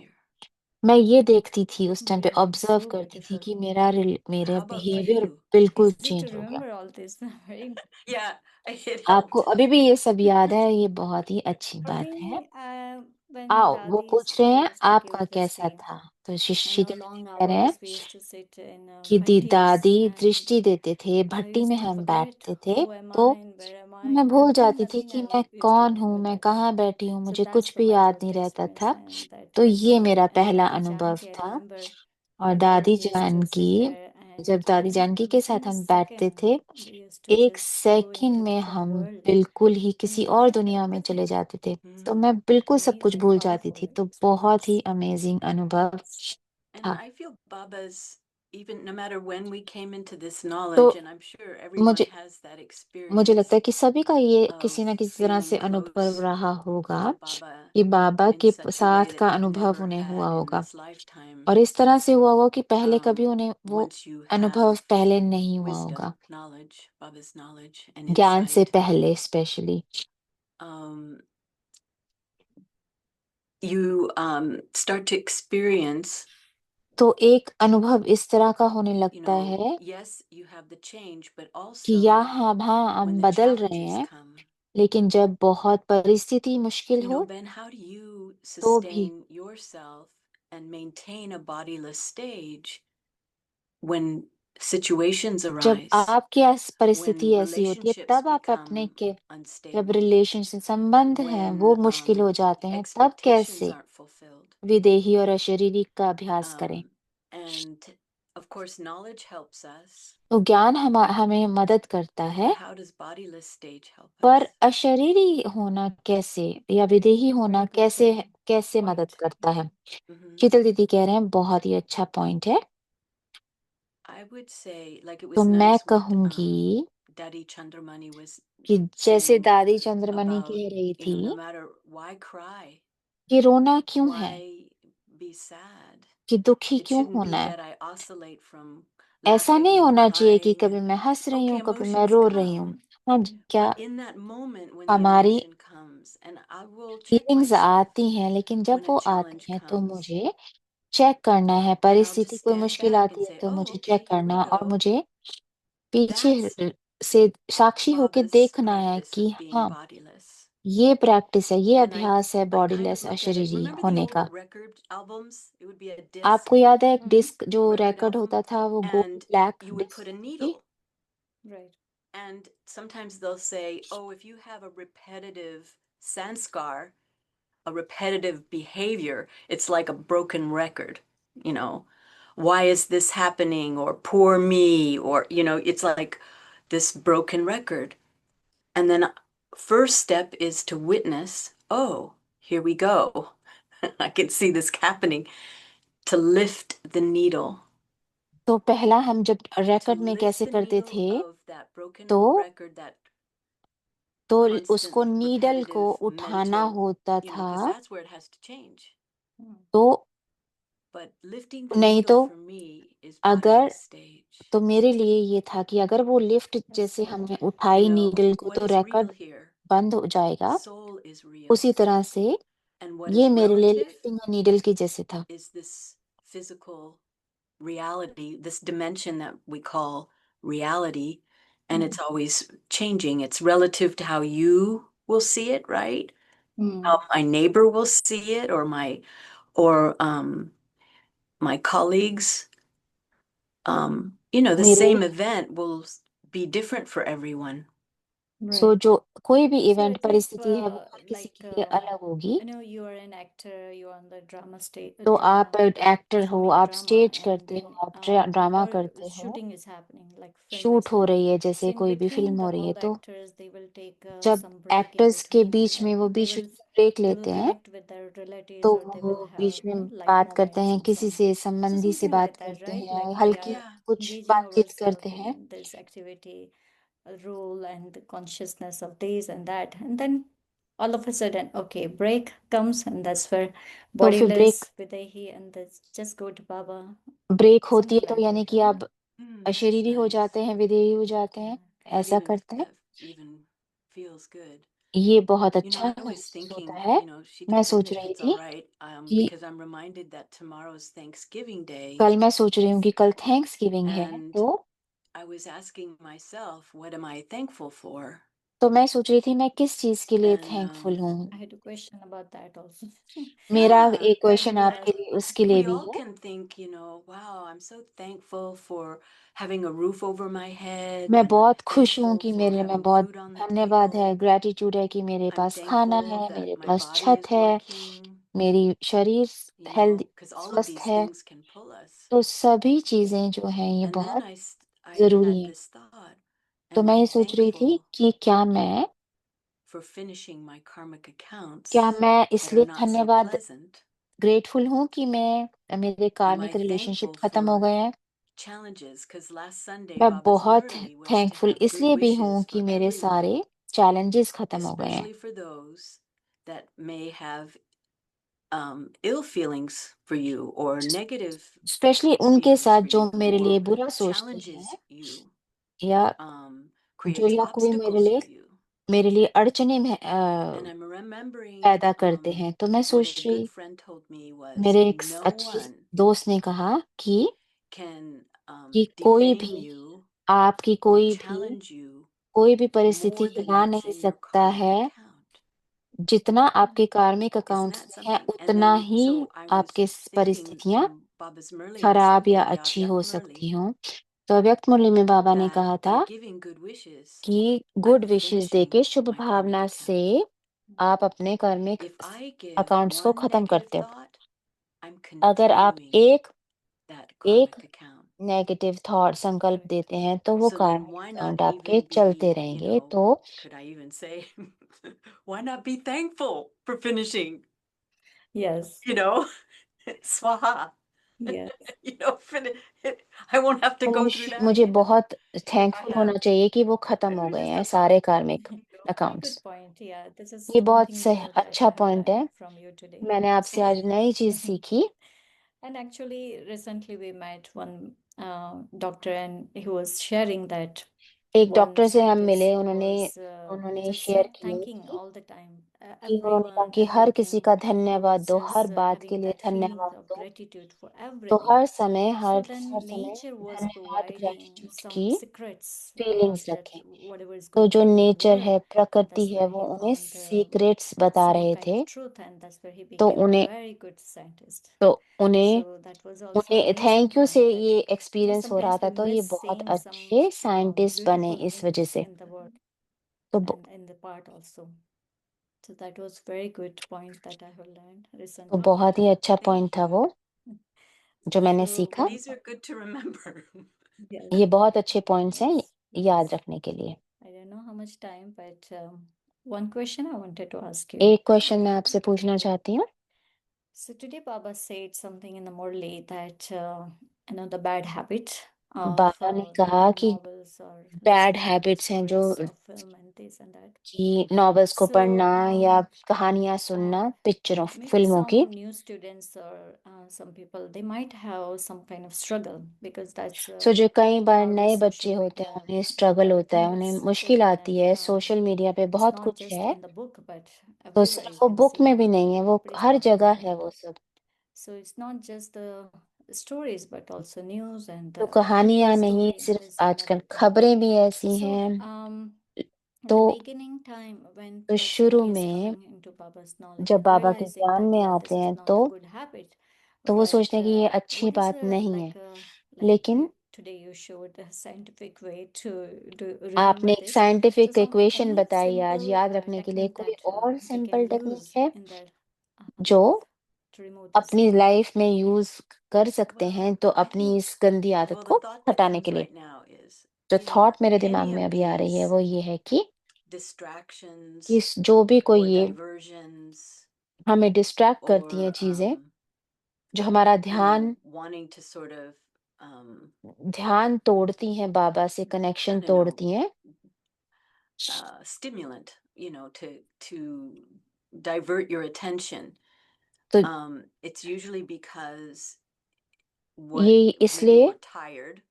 मैं ये देखती थी उस टाइम पे, Wow, ऑब्जर्व so करती थी beautiful. कि मेरा How about for behaviour you? बिल्कुल Easy to चेंज हो गया। remember all this. Very. Yeah, it आपको helped. अभी भी ये सब याद है, ये बहुत ही अच्छी बात है। Probably when आओ, वो Dadi's पूछ रहे हैं used to give आपका कैसा dristy. था। तो I know शीतल दीदी long कह रहे हैं hours we used to sit in कि bhattis दादी and दृष्टि देते थे, I भट्टी used में to हम forget बैठते थे, who am तो I and where am मैं I. भूल Nothing, जाती थी nothing कि I मैं used to कौन हूँ, remember मैं that. कहाँ बैठी हूँ, So मुझे that's कुछ the भी याद point of नहीं the रहता experience था। and that तो I ये know. मेरा And पहला Dadi अनुभव Janki, I था। remember और whenever दादी we used to Janaki, sit there जब and दादी जानकी के within साथ a हम बैठते second थे, we used to एक just go सेकंड into में different हम world. बिल्कुल ही किसी और दुनिया में चले Everything जाते थे। तो Mm, मैं बिल्कुल सब कुछ amazing, भूल जाती थी। powerful तो बहुत ही experience. अमेजिंग अनुभव and था। I feel Baba's, even no matter when we came into this तो knowledge, and I'm sure everyone मुझे has that मुझे लगता experience है कि सभी का ये of किसी ना किसी तरह से feeling अनुभव close रहा होगा to Baba कि बाबा in के such a way साथ that का they've अनुभव never उन्हें हुआ had in होगा, this lifetime. और इस तरह से हुआ होगा कि पहले कभी उन्हें वो Once you अनुभव have पहले नहीं हुआ wisdom, होगा, knowledge, Baba's knowledge and ज्ञान से insight, पहले specially. um, you start to experience, तो एक अनुभव इस तरह का होने you लगता know, है yes, you have the change, but कि या also हाँ when हम the बदल रहे challenges हैं, come, लेकिन जब बहुत परिस्थिति मुश्किल you know, हो Ben, how do you तो भी, sustain yourself and maintain a bodiless stage when situations जब arise, आपकी परिस्थिति when ऐसी होती है, relationships तब आप अपने become के जब unstable, रिलेशनशिप संबंध हैं वो when मुश्किल हो जाते हैं, तब expectations कैसे aren't fulfilled. विदेही और अशरीरी का अभ्यास करें। And of course, knowledge helps us, तो ज्ञान हमें मदद करता but है, how does bodiless stage help पर us? अशरीरी होना कैसे या विदेही होना Very good कैसे मदद point. करता है। Mhm. शीतल दीदी कह रहे हैं बहुत ही अच्छा पॉइंट है। I I would say, like, it तो was मैं nice what कहूँगी Daddy Chandramani was कि जैसे saying दादी चंद्रमणि about, कह रही you know, no थी matter why cry, कि रोना क्यों है, why be sad. कि दुखी It क्यों shouldn't होना be है। that I oscillate from ऐसा laughing नहीं and होना चाहिए कि crying कभी and मैं हंस रही okay, हूँ, कभी मैं emotions रो रही हूँ। come, हाँ जी, क्या but in that moment when the हमारी emotion comes, and I will check feelings myself आती हैं, लेकिन जब when a वो challenge आती हैं तो comes, मुझे चेक करना है, and I'll परिस्थिति just कोई stand मुश्किल back आती and है say, तो oh, मुझे okay, चेक here we करना और go. मुझे पीछे That's से साक्षी होके Baba's देखना है practice कि of being हाँ, bodiless. ये प्रैक्टिस है, ये And अभ्यास है I kind bodiless of look at it. अशरीरी Remember the होने old का। record albums? It would be a आपको disc, याद है एक Mhm. डिस्क जो record रिकॉर्ड album, होता था, वो gold and black you would disc put a थी। needle. Right. And sometimes they'll say, oh, if you have a repetitive sanskar, a repetitive behavior, it's like a broken record, you know. Why is this happening? Or poor me, or, you know, it's like this broken record. And then first step is to witness, oh, here we go. I can see this happening. To lift the needle. तो पहला हम जब To record में lift कैसे the करते needle थे, of that broken तो record, that उसको constant नीडल को repetitive उठाना mental, होता you know, था, because that's where it has to change. Mm. तो But lifting the नहीं needle तो for me is अगर bodiless stage. तो मेरे लिए ये था कि अगर वो लिफ्ट That's जैसे right. हमने You उठाई know, नीडल को what तो is real रिकॉर्ड here? बंद हो जाएगा, Soul is real. उसी तरह से And what ये is मेरे लिए relative लिफ्टिंग नीडल की जैसे था। is this physical reality, this dimension that we call reality, and it's always changing. It's relative to how you will see it, right? Mm. How my neighbor will see it, or my colleagues. You know, the मेरे same event will be different for everyone. So Right. जो कोई भी So event if परिस्थिति है वो हर किसी like के लिए अलग होगी। I know you are an actor, you're on the drama stage, तो आप drama एक्टर हो, performing आप drama, स्टेज and करते then हो, आप ड्रामा or करते हो, shooting is happening, like film is shoot हो रही happening. है, So जैसे in कोई भी between, फिल्म हो the रही है, all the तो actors they will take जब some break in एक्टर्स के between, and बीच में then वो they बीच में will ब्रेक they will लेते हैं, connect with their relatives, तो or they वो will have बीच में light बात करते moments हैं, with किसी some. से So संबंधी से something बात like that, करते right? हैं, Like we हल्की are Yeah. कुछ engaging बातचीत ourselves करते हैं। in this activity, role and the consciousness of this and that, and then all of a sudden, okay, break comes, and that's where तो फिर bodiless videhi, and that's just go to Baba, break होती something है, तो like यानी that, कि right? आप That's अशरीरी हो nice. जाते हैं, विदेही हो जाते हैं, Yeah. ऐसा करते हैं। That even feels good. ये बहुत You know, अच्छा I was महसूस thinking, होता है। you know, मैं Shikha, सोच if रही it's थी all right, कि because I'm reminded that tomorrow's Thanksgiving Day, कल मैं सोच रही हूँ कि कल थैंक्सगिविंग है, and तो I was asking myself, what am I thankful for? मैं सोच रही थी मैं किस चीज़ के लिए And थैंकफुल हूँ। I had a question about that also. मेरा yeah, एक क्वेश्चन When you आपके ask, लिए उसके लिए we भी all है। can think, you know, wow, I'm so thankful for having a roof over my head, मैं and बहुत खुश हूँ thankful कि for मेरे में having बहुत food on the धन्यवाद है, table. ग्रैटिट्यूड है कि मेरे I'm पास खाना thankful है, that मेरे my पास body छत is है, working, मेरी शरीर you healthy know, because all of स्वस्थ these है। things can pull us. तो सभी चीज़ें जो हैं ये And then बहुत I ज़रूरी had हैं। this thought, तो am मैं I ये सोच रही थी thankful कि क्या मैं for finishing my karmic accounts मैं that are इसलिए not so धन्यवाद pleasant? ग्रेटफुल हूँ कि मेरे Am कार्मिक I रिलेशनशिप thankful खत्म हो for गए हैं। challenges? Because last Sunday, मैं Baba's बहुत literally was to thankful have good इसलिए भी हूँ wishes कि for मेरे सारे everyone, चैलेंजेस खत्म हो गए हैं। especially for those that may have ill feelings for you or negative specially उनके feelings साथ for जो you, मेरे लिए or बुरा सोचते challenges हैं, you, या जो creates या कोई obstacles for you. मेरे लिए अड़चने में And I'm remembering पैदा करते हैं। तो मैं what a सोच good रही friend told me was मेरे एक no अच्छे one दोस्त ने कहा कि can कोई defame भी you आपकी or कोई challenge you परिस्थिति more than हिला what's नहीं in your सकता karmic है, account. जितना आपके कार्मिक Isn't अकाउंट्स that में है, something? And उतना then, he so I was आपके thinking परिस्थितियाँ from Baba's Murli on खराब या Sunday, अच्छी हो Avyakt सकती Murli, हों। तो अव्यक्त मुरली में बाबा ने that कहा by था giving good wishes, कि I'm गुड विशेस finishing देके शुभ my karmic भावना से account. आप अपने कार्मिक If I give अकाउंट्स को one खत्म negative करते हो। thought, I'm अगर आप continuing that एक karmic account. नेगेटिव थॉट संकल्प Right. देते हैं, तो वो So then कार्मिक why not अकाउंट आपके even चलते be, you रहेंगे। know, तो could I even say, why not be thankful for finishing, Yes. you know, swaha, Yes. you know, I won't have to तो go through that मुझे again. बहुत thankful होना Yeah. चाहिए कि वो खत्म But हो we're गए just हैं talking सारे about, कार्मिक very accounts. good point. Yeah, this is ये बहुत something सही new that अच्छा I have पॉइंट है। learned from you today. मैंने आपसे So, आज नई चीज सीखी। and actually, recently we met one doctor, and he was sharing that एक one डॉक्टर से हम scientist मिले, was उन्होंने just शेयर किया thanking कि all the time, उन्होंने कहा everyone, कि हर किसी everything. का He धन्यवाद was दो, हर just बात के having लिए that feeling धन्यवाद of दो। gratitude for तो everything. हर समय So हर then समय nature was धन्यवाद providing ग्रेटिट्यूड some की secrets फीलिंग्स that रखें। whatever is तो going जो on in the nature world, है, and प्रकृति that's है, where वो he उन्हें found सीक्रेट्स बता some रहे kind थे। of truth, and that's where he तो became a उन्हें very good scientist. तो उन्हें So that was also उन्हें amazing थैंक यू से point that ये एक्सपीरियंस हो रहा sometimes था, we तो ये miss बहुत seeing some अच्छे साइंटिस्ट बने beautiful इस वजह things से। in the world तो and in the part also. So that was very good point that I have learned तो recently. बहुत ही अच्छा Thank पॉइंट था you. वो जो मैंने So सीखा। These are good to remember. yes, ये बहुत अच्छे पॉइंट्स हैं yes, याद yes. रखने के लिए। I don't know how much time, but one question I wanted to ask you. एक क्वेश्चन मैं आपसे पूछना चाहती हूँ। So today Baba said something in the Murli that the bad habit of बाबा ने कहा reading कि novels or bad listening to habits हैं जो stories of film and this and that. कि नॉवेल्स को So पढ़ना या कहानियां सुनना, पिक्चरों maybe फिल्मों की। some new students or some people, they might have some kind of struggle because that's सो जो कई बार नए nowadays बच्चे social होते media, हैं, उन्हें स्ट्रगल होता है, उन्हें everything is मुश्किल open आती and है। सोशल मीडिया पे it's बहुत not कुछ just है, in the book, but तो everywhere सिर्फ you वो can बुक see. में भी नहीं है, वो Everybody's हर talking जगह about है it. वो सब। So it's not just the stories, but also news and तो real कहानियां नहीं, story, सिर्फ this and आजकल everything. खबरें भी ऐसी So हैं। in तो the beginning time when तो person शुरू is में coming into Baba's knowledge जब and बाबा के realizing ज्ञान that में yeah, आते this is हैं, not a good habit, तो वो but सोचते हैं कि ये अच्छी what is बात नहीं है। like लेकिन today you showed a scientific way to आपने remember एक this. So scientific some equation any बताई आज, simple याद रखने के लिए technique कोई that और we simple can technique use है in their जो life to remove this अपनी habit. लाइफ में यूज कर सकते हैं, Well, तो I अपनी think, इस गंदी आदत well, the को thought that हटाने comes के लिए। right now is, जो you know, थॉट मेरे दिमाग any में of अभी आ रही है these वो ये है कि distractions जो भी कोई or ये diversions हमें डिस्ट्रैक्ट करती हैं or, चीजें, जो हमारा ध्यान wanting to sort of, ध्यान तोड़ती हैं, बाबा से कनेक्शन I don't know, तोड़ती हैं, stimulant, to divert your attention. तो It's usually because ये maybe इसलिए we're tired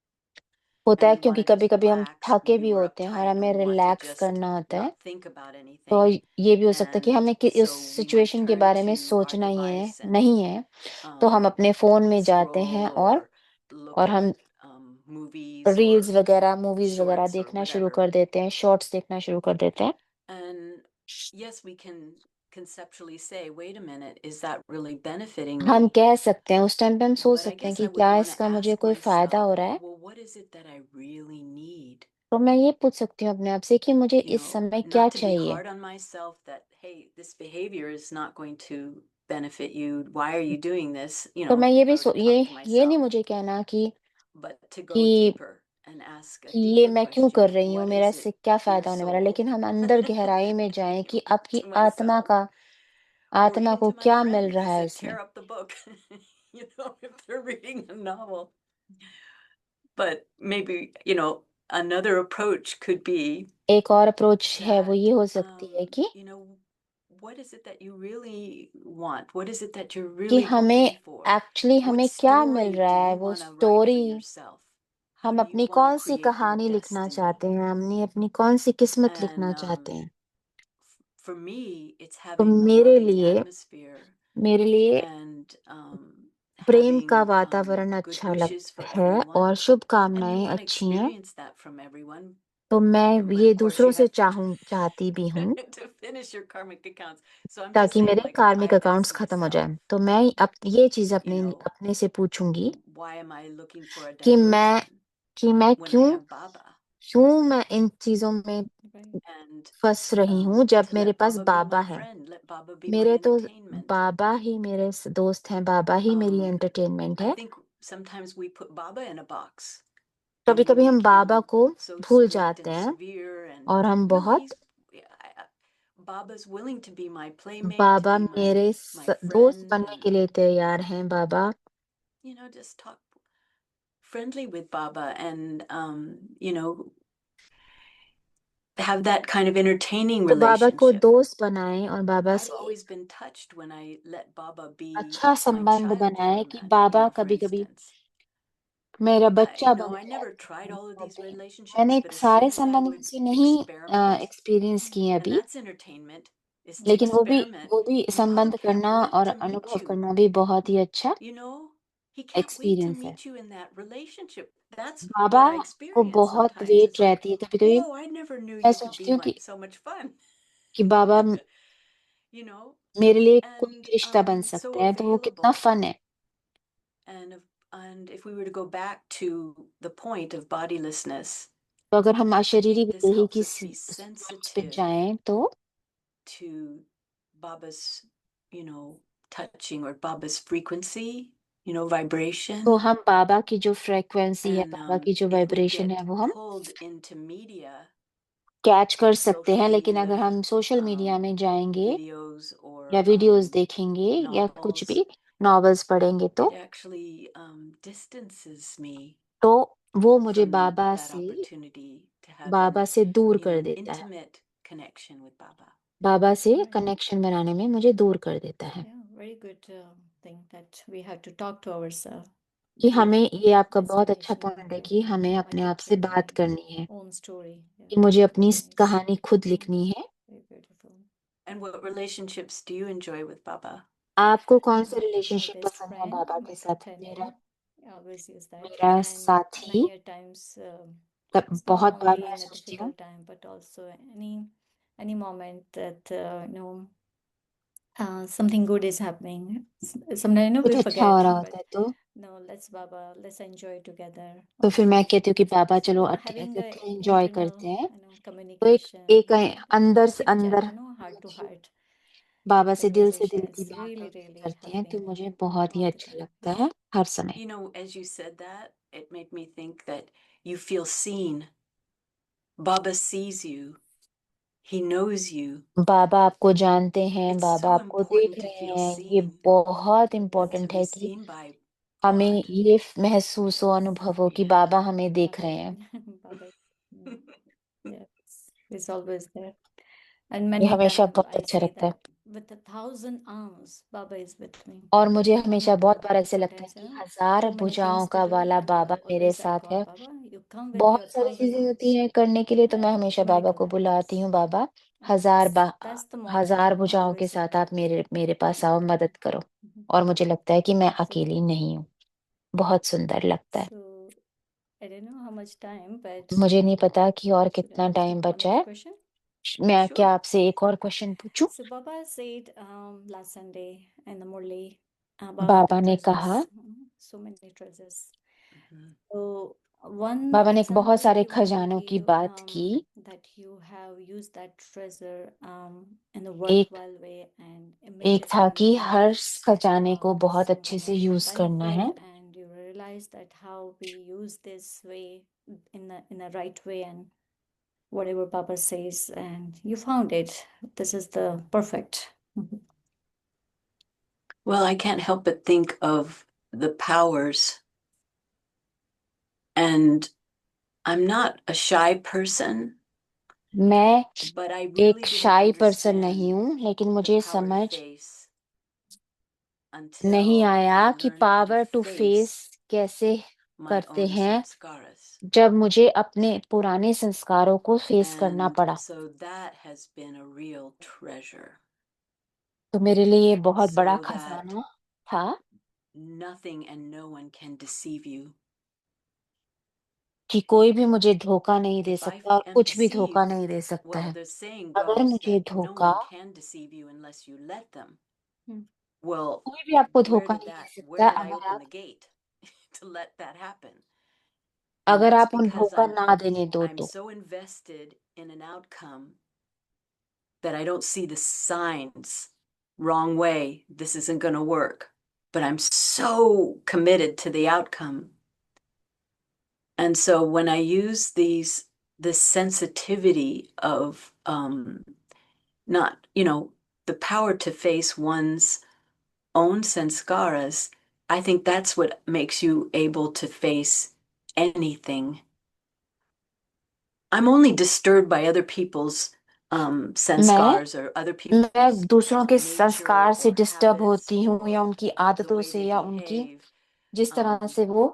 होता and है we want क्योंकि to just कभी-कभी हम relax. थके Maybe भी we're होते हैं और uptight and हमें we want to relax just करना होता है। not think about तो anything. ये भी हो सकता है कि And हमें उस so we might सिचुएशन के turn बारे में to our सोचना ही है device and नहीं है, तो हम अपने फोन में जाते हैं scroll or look और at हम movies रील्स or वगैरह, मूवीज वगैरह shorts or देखना शुरू whatever. कर देते हैं, शॉर्ट्स देखना शुरू कर देते हैं। And yes, we can conceptually say, wait a minute, is that really benefiting हम me? कह सकते हैं, उस टाइम पे हम सोच But I सकते हैं guess कि I would क्या want to इसका मुझे ask कोई फायदा हो myself, रहा है। well, what is it that I really need? तो मैं ये पूछ सकती हूँ अपने आप से कि मुझे You इस know, समय क्या not to be चाहिए। hard on myself that, hey, this behavior is not going to benefit you. Why are you doing this? तो मैं ये If भी I were to talk to ये नहीं myself, मुझे कहना but to go कि deeper and ask a कि ये deeper मैं क्यों कर question, रही हूँ, what मेरा is इससे it क्या to your फायदा होने वाला है, soul? लेकिन हम अंदर गहराई में जाएं कि आपकी To आत्मा myself, or आत्मा even को to my क्या मिल friends रहा है that इसमें। tear up the book, if they're reading a novel. But maybe, another approach could be एक और अप्रोच है, वो that, ये हो सकती है what is it that you really want? What is it that you're कि really हमें hoping for? एक्चुअली What हमें क्या मिल story do रहा है, you वो want to write for story yourself? How हम do you अपनी want to कौन सी create your कहानी लिखना चाहते destiny? हैं, हमने अपनी कौन सी किस्मत लिखना And चाहते हैं। for me, it's तो having a loving atmosphere मेरे लिए and प्रेम का having वातावरण good अच्छा लग wishes for है everyone. और And you शुभकामनाएं want to अच्छी हैं, experience that from everyone. तो मैं But ये of course, दूसरों you से have चाहती भी हूँ to finish your karmic accounts. So I'm just ताकि saying, मेरे like, if कार्मिक I अकाउंट्स ask खत्म हो myself, जाएं। तो मैं अब ये चीज you know, अपने से पूछूंगी why am I looking for a कि diversion मैं when I क्यों have Baba? क्यों मैं इन चीजों में Right. And फंस रही हूँ जब to मेरे let pass Baba be Baba my है। friend, let Baba be my मेरे तो entertainment. बाबा ही मेरे दोस्त हैं, बाबा ही मेरी Um, एंटरटेनमेंट I है। think sometimes we put Baba in a box कभी and we कभी हम बाबा become को so भूल strict जाते and हैं severe and और हम no, बहुत Baba's willing to be my playmate, to Baba be my दोस्त friend, बनने and के लिए तैयार हैं बाबा। just talk friendly with Baba and, you know, have that kind of entertaining तो बाबा को relationship. दोस्त बनाएं और बाबा I've से always been touched when I let Baba be अच्छा my संबंध child बनाएं कि format, बाबा for कभी-कभी instance. मेरा बच्चा I बन never जाए tried all of these कहते हैं। relationships, मैंने but as सारे soon as I संबंध would से नहीं experiment, एक्सपीरियंस किए and अभी, that's entertainment, is to लेकिन वो experiment. भी Baba संबंध can't करना wait और to meet अनुभव you. करना भी बहुत ही अच्छा You know, he can't wait to experience है। meet you in that relationship. That's Baba what I को experience बहुत sometimes. वेट It's like, रहती है कभी-कभी। whoa, I never knew मैं you could सोचती be हूँ कि so much fun. Baba You know, मेरे लिए कोई and भी रिश्ता बन so सकते हैं, तो वो कितना available. फन है। And if we were to go back to the point of bodilessness, तो अगर हम I अशरीरी think this विदेही helps की us be सोच पे sensitive जाएं तो to Baba's, you know, touching or Baba's frequency, you know, तो vibration. हम बाबा की जो फ्रीक्वेंसी है, And बाबा की जो if we वाइब्रेशन है, get वो हम pulled into media, कैच कर सकते हैं। social लेकिन अगर media, हम सोशल मीडिया में जाएंगे videos या or वीडियोस देखेंगे या कुछ novels, भी नॉवेल्स पढ़ेंगे it actually distances me तो वो मुझे from बाबा that से opportunity to have Baba an, से दूर you know, कर an देता है। intimate connection with Baba. बाबा से Right. कनेक्शन बनाने में मुझे दूर कर देता है। Yeah, very good thing that we have to talk to ourselves. कि Build हमें ये आपका this बहुत अच्छा relation पॉइंट है with कि हमें by अपने आप से talking बात my करनी है own story. कि Yeah, मुझे अपनी very nice. कहानी खुद Mm, लिखनी है। very beautiful. And what relationships do you enjoy with Baba? आपको कौन से My रिलेशनशिप best पसंद है friend, बाबा my के साथ? companion. I always use that. मेरा And साथी many a times, it's not बहुत बार only मैं in a सोचती हूँ difficult time, but also any moment that something good is happening. Sometimes we कुछ अच्छा हो forget, रहा होता but है तो no, let's Baba, let's enjoy together. फिर मैं कहती हूँ कि बाबा चलो So having a इकट्ठे एंजॉय internal, करते हैं। तो communication, एक अंदर से chit chat, अंदर heart to heart बाबा से दिल conversation की is बात really, हम really करते हैं, तो helping मुझे बहुत ही all the अच्छा time. लगता है हर समय। You know, as you said that, it made me think that you feel seen. Baba sees you. He knows you. बाबा आपको जानते हैं, It's बाबा so आपको देख important to रहे feel हैं। ये seen बहुत and to इम्पोर्टेंट है be कि seen by हमें God. ये महसूस हो, अनुभव हो कि बाबा हमें देख रहे हैं। Baba, yes, is always there. And ये many a हमेशा time बहुत I अच्छा say लगता है। that with 1,000 arms, Baba is with me. और मुझे One हमेशा arm, बहुत बार ऐसे लगता है sometimes, कि हजार too many भुजाओं things to का do, वाला and बाबा मेरे always I साथ call है। Baba, you come with बहुत your सारी 1,000 चीजें होती arms. हैं करने के लिए, तो मैं And हमेशा बाबा miracle को बुलाती happens. हूँ, बाबा And that's the moment हजार I भुजाओं के always साथ remember. आप मेरे पास आओ, मदद करो। Mhm. और मुझे लगता है कि मैं So, अकेली नहीं हूँ। बहुत सुंदर लगता है। so I don't know how much time, but मुझे नहीं पता कि और should I कितना ask टाइम one बचा more है। question? मैं क्या Sure. आपसे एक और क्वेश्चन पूछूं? So Baba said last Sunday in the Murli about बाबा ने treasures, कहा, so many treasures. Mhm. So one बाबा ने बहुत example सारे he want to खजानों की give बात की। that you have used that treasure in a एक worthwhile way and एक था immediately कि you हर खजाने को बहुत some अच्छे kind से of यूज करना है। benefit and you realize that how we use this way in a right way and whatever Baba says and you found it. This is the perfect. Well, I can't help but think of the powers. And I'm not a shy person, मैं but I एक really didn't शाई person नहीं understand हूँ, लेकिन the मुझे power to समझ face नहीं until आया I कि learned how to power to face face कैसे my करते own हैं, sanskaras. जब मुझे अपने पुराने संस्कारों को फेस करना And पड़ा। so that has been a real treasure. तो मेरे लिए ये बहुत बड़ा So that खजाना था nothing and no one can deceive you. कि कोई भी मुझे धोखा नहीं दे If I सकता और am कुछ भी धोखा deceived, नहीं दे सकता well, है। the saying अगर goes मुझे that no धोखा, one can deceive you unless you let them. Hmm. Well, कोई भी आपको धोखा नहीं दे where सकता did I अगर open आप the gate to let that happen? And that's उन because धोखा ना देने दो I'm तो। so invested in an outcome that I don't see the signs. Wrong way, this isn't going to work. But I'm so committed to the outcome. And so when I use this sensitivity of not, the power to face one's own sanskaras, I think that's what makes you able to face anything. I'm only disturbed by other people's मैं sanskars or other मैं people's दूसरों के nature संस्कार से or disturb habits होती हूँ या or उनकी the आदतों way से they या उनकी behave जिस तरह से वो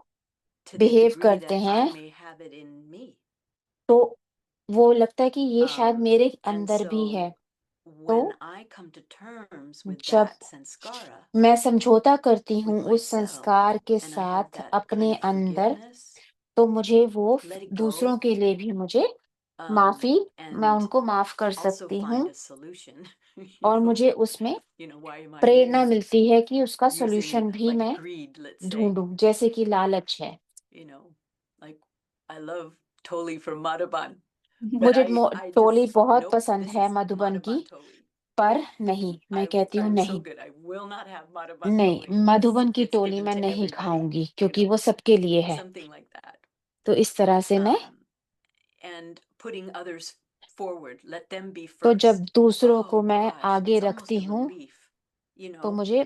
to the बिहेव degree करते that I हैं, may have it in me. तो वो लगता है कि ये शायद मेरे And अंदर भी है। so तो when I come to terms with जब that sanskara मैं समझौता करती हूँ with उस myself संस्कार के and I have साथ that अपने kind of अंदर, forgiveness, तो मुझे वो let it दूसरों go, के लिए भी मुझे माफी, मैं and उनको माफ कर also सकती find हूँ a solution. और मुझे उसमें Why am I प्रेरणा मिलती है कि उसका using सॉल्यूशन भी like मैं greed, let's say? ढूंढूं, जैसे कि लालच है। Like I love Toli from Madhuban, but मुझे I टोली just बहुत nope, पसंद this है is मधुबन की, Madhuban Toli. पर नहीं, मैं कहती हूँ I'm so नहीं, good. I will not have Madhuban नहीं, Toli. मधुबन की It's टोली given मैं to नहीं everybody, खाऊंगी क्योंकि वो सबके लिए है। something like that. तो इस तरह से मैं And putting others forward, let them be तो first. जब दूसरों को Oh मैं gosh, आगे it's almost रखती a हूँ, relief, तो मुझे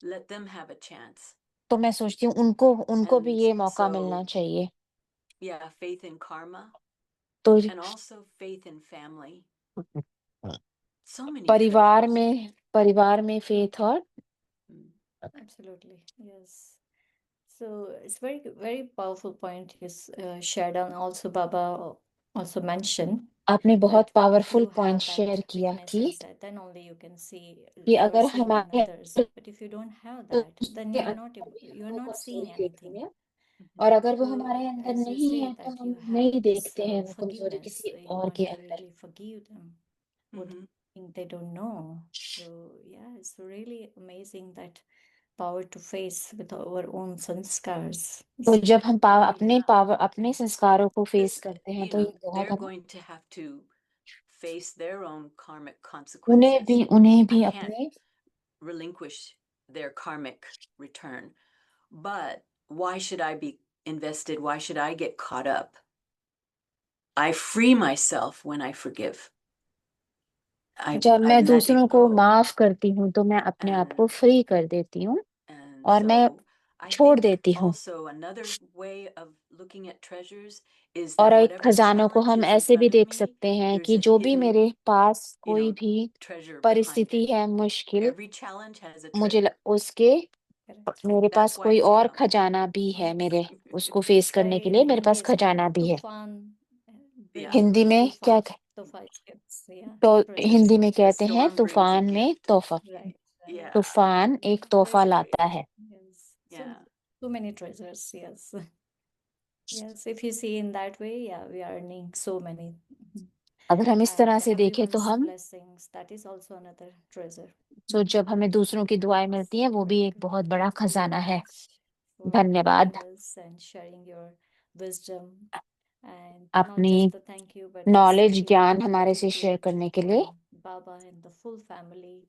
let them have a chance. तो मैं सोचती हूँ उनको भी And ये मौका so, मिलना चाहिए। yeah, faith in karma तो and also faith in family. So many परिवार treasures. में फेथ और Absolutely, yes. So it's very, very powerful point you shared, and also Baba also mentioned आपने बहुत that powerful you point have that share किया weakness कि inside, then only you can see अगर you're seeing in हमारे others. But if you don't have तो that, then उसके you're अंदर not भी you're हम वो not seeing कमजोरी देखते anything. हैं, और अगर वो So हमारे अंदर as you नहीं say है तो that हम you have नहीं this देखते हैं वो कमजोरी forgiveness, किसी you और want के to अंदर। really forgive them. What they don't know. So yeah, it's really amazing that power to face with our own sanskars. तो It's जब हम really अपने संस्कारों को फेस करते हैं तो ये बहुत they're हम going to have to face their own karmic उन्हें consequences. भी I अपने can't relinquish their karmic return. But why should I be invested? Why should I get caught up? I free myself when I forgive. जब I मैं let दूसरों it को go. माफ करती हूँ तो मैं अपने आप को And फ्री कर देती हूँ and और मैं so I छोड़ think देती हूँ। also another way of looking at treasures is और that एक whatever खजानों को challenge हम is in ऐसे भी front of देख me, सकते हैं there's कि a जो भी hidden, मेरे पास you कोई know, भी treasure behind परिस्थिति it. है मुश्किल, Every challenge has a मुझे treasure. उसके correct. मेरे That's पास why कोई it's और come. खजाना भी है, मेरे उसको फेस करने के In लिए मेरे Hindi पास is called खजाना भी है। tufan. Yeah. हिंदी में क्या Tufan gifts, yeah. तो Treasures. हिंदी में The कहते हैं storm brings a तूफान में gift. तोहफा। Right. Yeah. तूफान एक तोहफा There's लाता है। yes. Yeah. So many treasures, yes. Yes, if you see in that way, yeah, we are earning so many. अगर हम इस तरह And से देखें तो everyone's हम blessings, that is also another treasure. तो जब हमें दूसरों की दुआएं मिलती हैं वो भी एक बहुत बड़ा खजाना है। धन्यवाद। For joining us and sharing your wisdom. And not अपनी just the thank you, but knowledge sincere ज्ञान हमारे से शेयर gratitude करने के लिए। from Baba and the full family,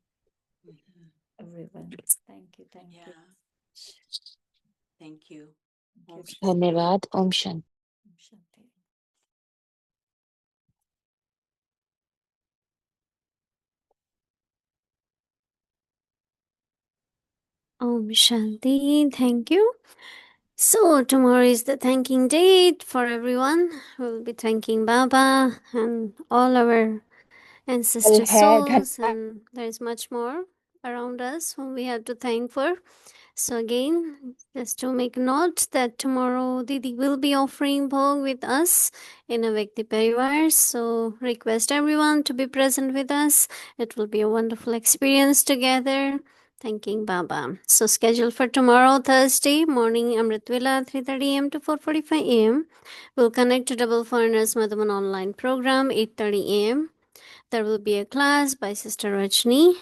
everyone. Thank you. Yeah. Thank you. Om Shanti. धन्यवाद। Om Shanti. Om Shanti. Om Shanti, thank you. So, tomorrow is the thanking date for everyone. We'll be thanking Baba and all our ancestor कल है souls, and there's much more around us whom we have to thank for. So, again, just to make note that tomorrow Didi will be offering Bhog with us in a Vyakti Parivar. So, request everyone to be present with us. It will be a wonderful experience together. Thanking Baba. So schedule for tomorrow, Thursday morning, Amrit Vela, 3:30 a.m. to 4:45 a.m. We'll connect to Double Foreigners Madhuban online program, 8:30 a.m. There will be a class by Sister Rajni.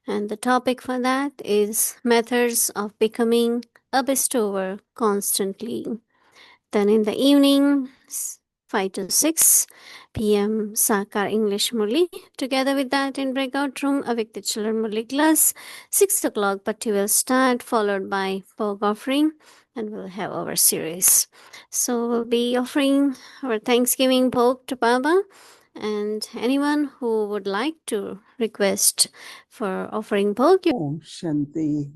And the topic for that is methods of becoming a bestower constantly. Then in the evening, 5 to 6 p.m. Sakar English Murli. Together with that, in breakout room, Avikta Children Murli class. 6 o'clock, Patti will start, followed by Bhog offering, and we'll have our series. So we'll be offering our Thanksgiving Bhog to Baba. And anyone who would like to request for offering Bhog, Om Shanti.